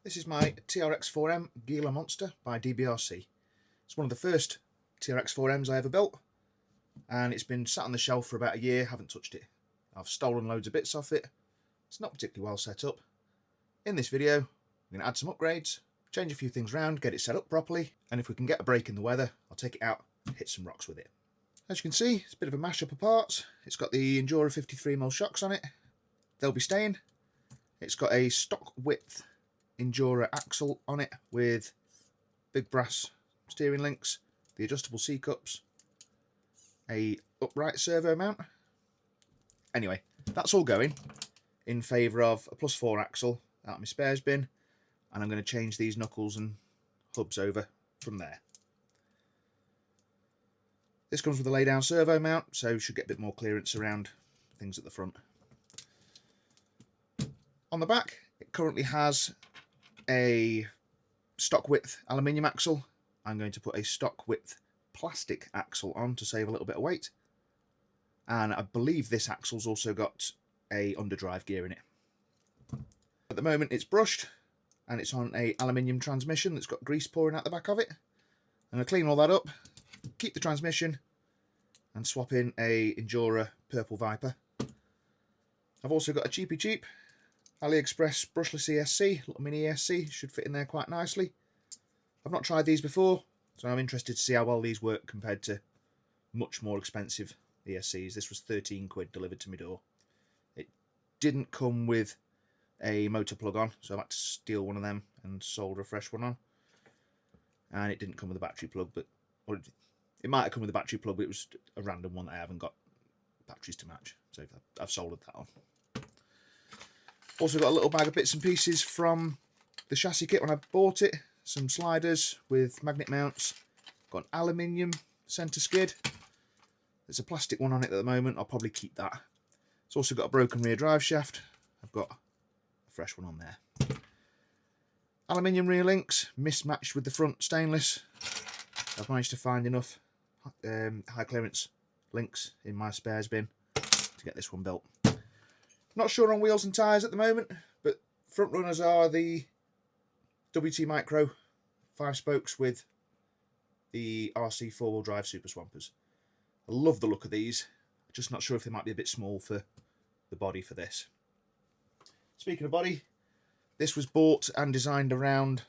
This is my TRX4m Gila Monster by DBRC. It's one of the first TRX4Ms I ever built, and it's been sat on the shelf for about a year, haven't touched it. I've stolen loads of bits off it. It's not particularly well set up. In this video, I'm going to add some upgrades, change a few things around, get it set up properly, and if we can get a break in the weather, I'll take it out and hit some rocks with it. As you can see, it's a bit of a mashup of parts. It's got the Injora 53mm shocks on it. They'll be staying. It's got a stock width Injora axle on it with big brass steering links, the adjustable C-cups, a upright servo mount. Anyway, that's all going in favour of a +4 axle out of my spares bin, and I'm going to change these knuckles and hubs over from there. This comes with a lay-down servo mount, so should get a bit more clearance around things at the front. On the back, it currently has a stock width aluminium axle. I'm going to put a stock width plastic axle on to save a little bit of weight, and I believe this axle's also got a underdrive gear in it. At the moment it's brushed and it's on a aluminium transmission that's got grease pouring out the back of it. I'm going to clean all that up, keep the transmission, and swap in a Injora Purple Viper. I've also got a cheap AliExpress brushless ESC, little mini ESC, should fit in there quite nicely. I've not tried these before, so I'm interested to see how well these work compared to much more expensive ESCs. This was 13 quid delivered to my door. It didn't come with a motor plug on, so I had to steal one of them and solder a fresh one on. And it didn't come with a battery plug, or it might have come with a battery plug, but it was a random one that I haven't got batteries to match, so I've soldered that on. Also got a little bag of bits and pieces from the chassis kit when I bought it. Some sliders with magnet mounts. Got an aluminium centre skid. There's a plastic one on it at the moment. I'll probably keep that. It's also got a broken rear drive shaft. I've got a fresh one on there. Aluminium rear links mismatched with the front stainless. I've managed to find enough high clearance links in my spares bin to get this one built. Not sure on wheels and tyres at the moment, but front runners are the WT Micro 5 spokes with the RC 4-wheel drive Super Swampers. I love the look of these, just not sure if they might be a bit small for the body for this. Speaking of body, this was bought and designed around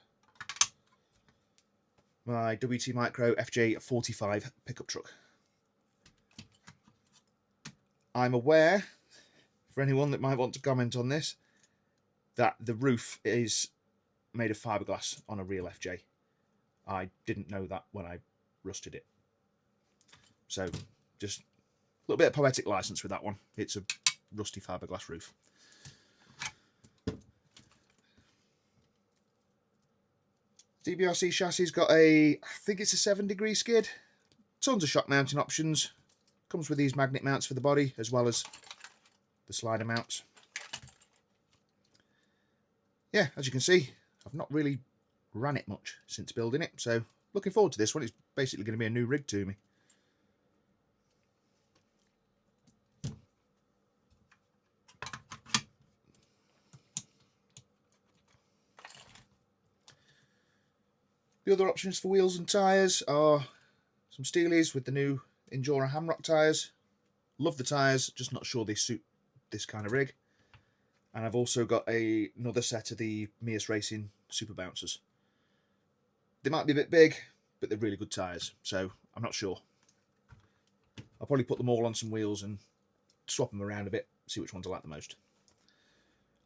my WT Micro FJ45 pickup truck. I'm aware, for anyone that might want to comment on this, that the roof is made of fiberglass on a real FJ. I didn't know that when I rusted it. So just a little bit of poetic license with that one. It's a rusty fiberglass roof. DBRC chassis got I think it's a 7-degree skid. Tons of shock mounting options. Comes with these magnet mounts for the body as well as the slider mounts. Yeah, as you can see, I've not really ran it much since building it, so looking forward to this one. It's basically going to be a new rig to me. The other options for wheels and tyres are some Steelies with the new Injora Hamrock tyres. Love the tyres, just not sure they suit this kind of rig. And I've also got another set of the Mias Racing Super Bouncers. They might be a bit big, but they're really good tyres, so I'm not sure. I'll probably put them all on some wheels and swap them around a bit, see which ones I like the most.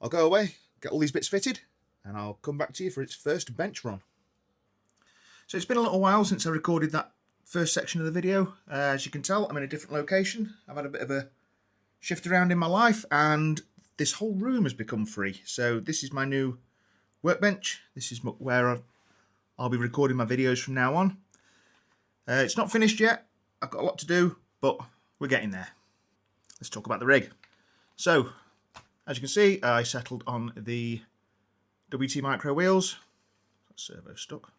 I'll go away, get all these bits fitted, and I'll come back to you for its first bench run. So it's been a little while since I recorded that first section of the video. As you can tell, I'm in a different location. I've had a bit of a shift around in my life, and this whole room has become free. So this is my new workbench. This is where I'll be recording my videos from now on. It's not finished yet. I've got a lot to do, but we're getting there. Let's talk about the rig. So, as you can see, I settled on the WT Micro wheels. Servo stuck.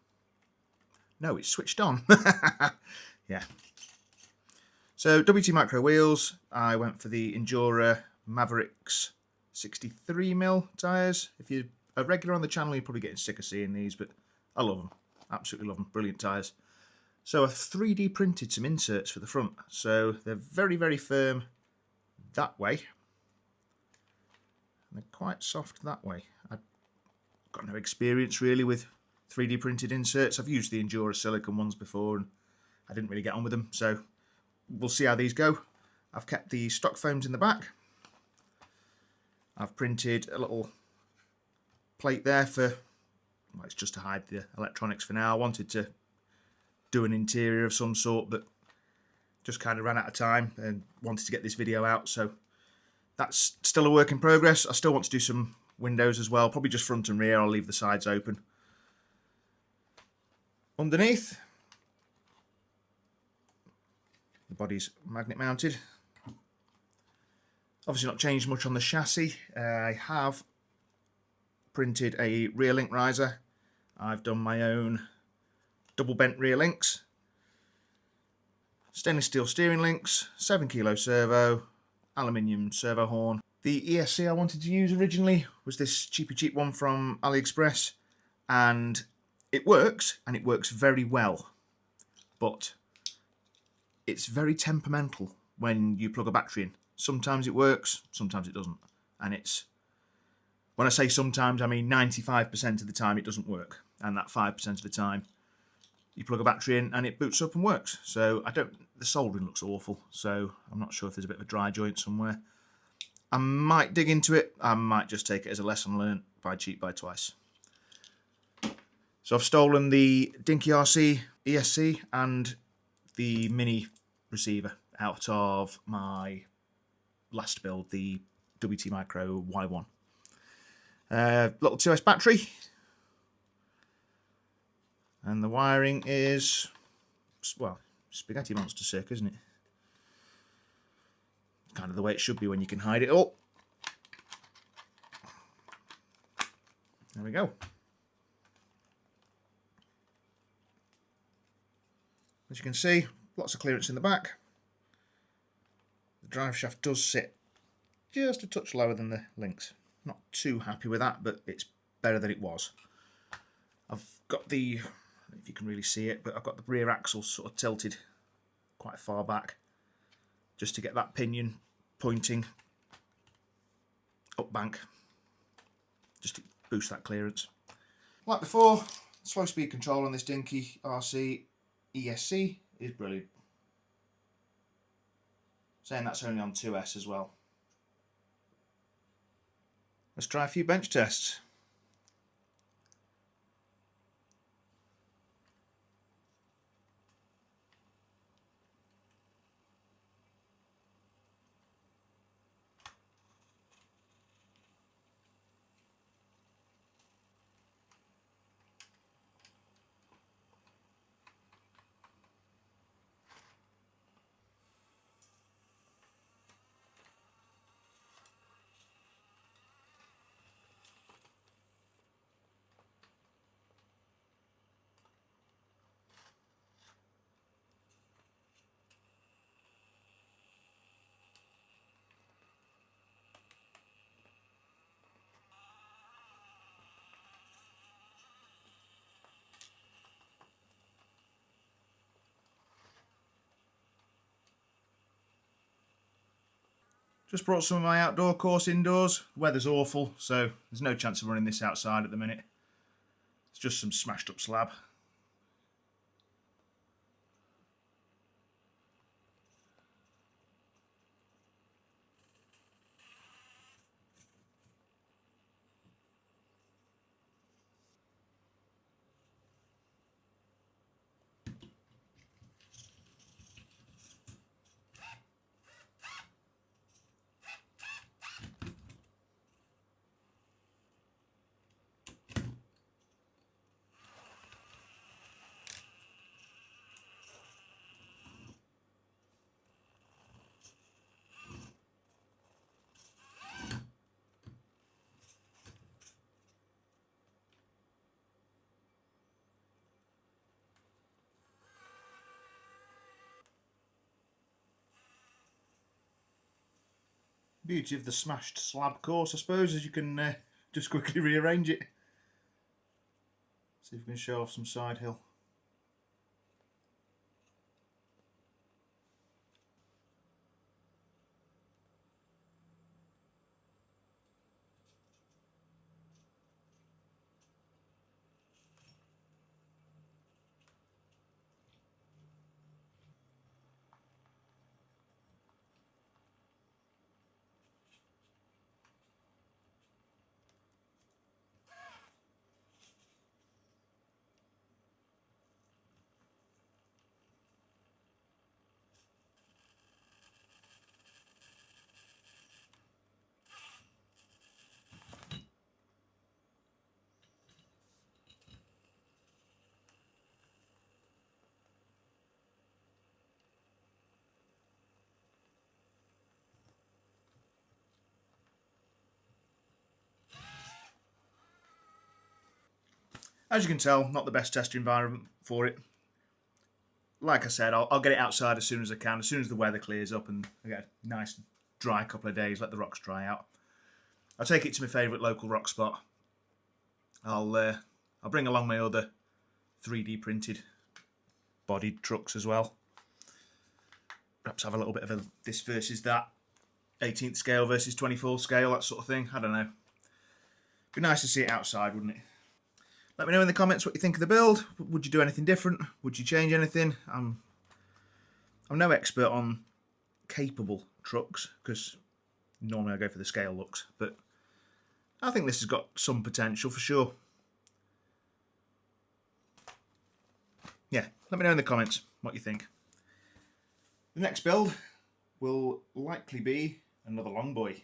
No, it's switched on. Yeah. So, WT Micro wheels. I went for the Injora Mavericks 63mm tyres. If you're a regular on the channel, you're probably getting sick of seeing these, but I love them. Absolutely love them. Brilliant tyres. So I've 3D printed some inserts for the front. So they're very, very firm that way. And they're quite soft that way. I've got no experience really with 3D printed inserts. I've used the Injora silicone ones before and I didn't really get on with them. So we'll see how these go. I've kept the stock foams in the back. I've printed a little plate there for, well, it's just to hide the electronics for now. I wanted to do an interior of some sort, but just kind of ran out of time and wanted to get this video out. So that's still a work in progress. I still want to do some windows as well, probably just front and rear. I'll leave the sides open. Underneath, the body's magnet mounted. Obviously not changed much on the chassis. I have printed a rear link riser. I've done my own double bent rear links. Stainless steel steering links, 7 kilo servo, aluminium servo horn. The ESC I wanted to use originally was this cheap one from AliExpress, and it works very well, but it's very temperamental when you plug a battery in. Sometimes it works, sometimes it doesn't. And it's, when I say sometimes, I mean 95% of the time it doesn't work. And that 5% of the time you plug a battery in and it boots up and works. So the soldering looks awful. So I'm not sure if there's a bit of a dry joint somewhere. I might dig into it. I might just take it as a lesson learned. Buy cheap, buy twice. So I've stolen the Dinky RC ESC and the mini receiver out of my last build, the WT Micro Y1. Little 2S battery. And the wiring is, well, spaghetti monster circa, isn't it? Kind of the way it should be when you can hide it all. There we go. As you can see, lots of clearance in the back. The drive shaft does sit just a touch lower than the links. Not too happy with that, but it's better than it was. I've got the, I don't know if you can really see it, but I've got the rear axle sort of tilted quite far back just to get that pinion pointing up bank, just to boost that clearance. Like before, slow speed control on this Dinky RC ESC is brilliant. Saying that's only on 2S as well. Let's try a few bench tests. Just brought some of my outdoor course indoors. The weather's awful, so there's no chance of running this outside at the minute. It's just some smashed up slab. Beauty of the smashed slab course, I suppose, is you can just quickly rearrange it. See if we can show off some side hill. As you can tell, not the best test environment for it. Like I said, I'll get it outside as soon as I can, as soon as the weather clears up and I get a nice dry couple of days, let the rocks dry out. I'll take it to my favourite local rock spot. I'll bring along my other 3D printed bodied trucks as well. Perhaps have a little bit of a this versus that, 18th scale versus 24th scale, that sort of thing. I don't know. Be nice to see it outside, wouldn't it? Let me know in the comments what you think of the build. Would you do anything different? Would you change anything? I'm no expert on capable trucks, because normally I go for the scale looks, but I think this has got some potential for sure. Yeah, let me know in the comments what you think. The next build will likely be another long boy.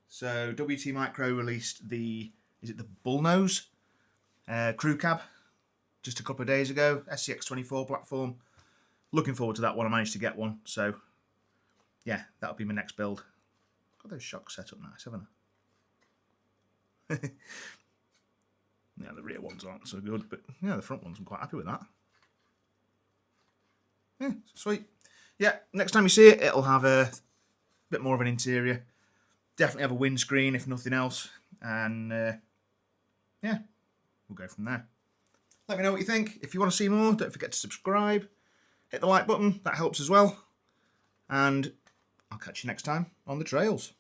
So WT Micro released the, is it the Bullnose crew cab just a couple of days ago, SCX24 platform. Looking forward to that one. I managed to get one, so yeah, that'll be my next build. Got those shocks set up nice, haven't I? Yeah, the rear ones aren't so good, but yeah, the front ones I'm quite happy with that. Yeah, sweet. Yeah, next time you see it, it'll have a bit more of an interior. Definitely have a windscreen if nothing else, and yeah, we'll go from there. Let me know what you think. If you want to see more, don't forget to subscribe. Hit the like button, that helps as well. And I'll catch you next time on the trails.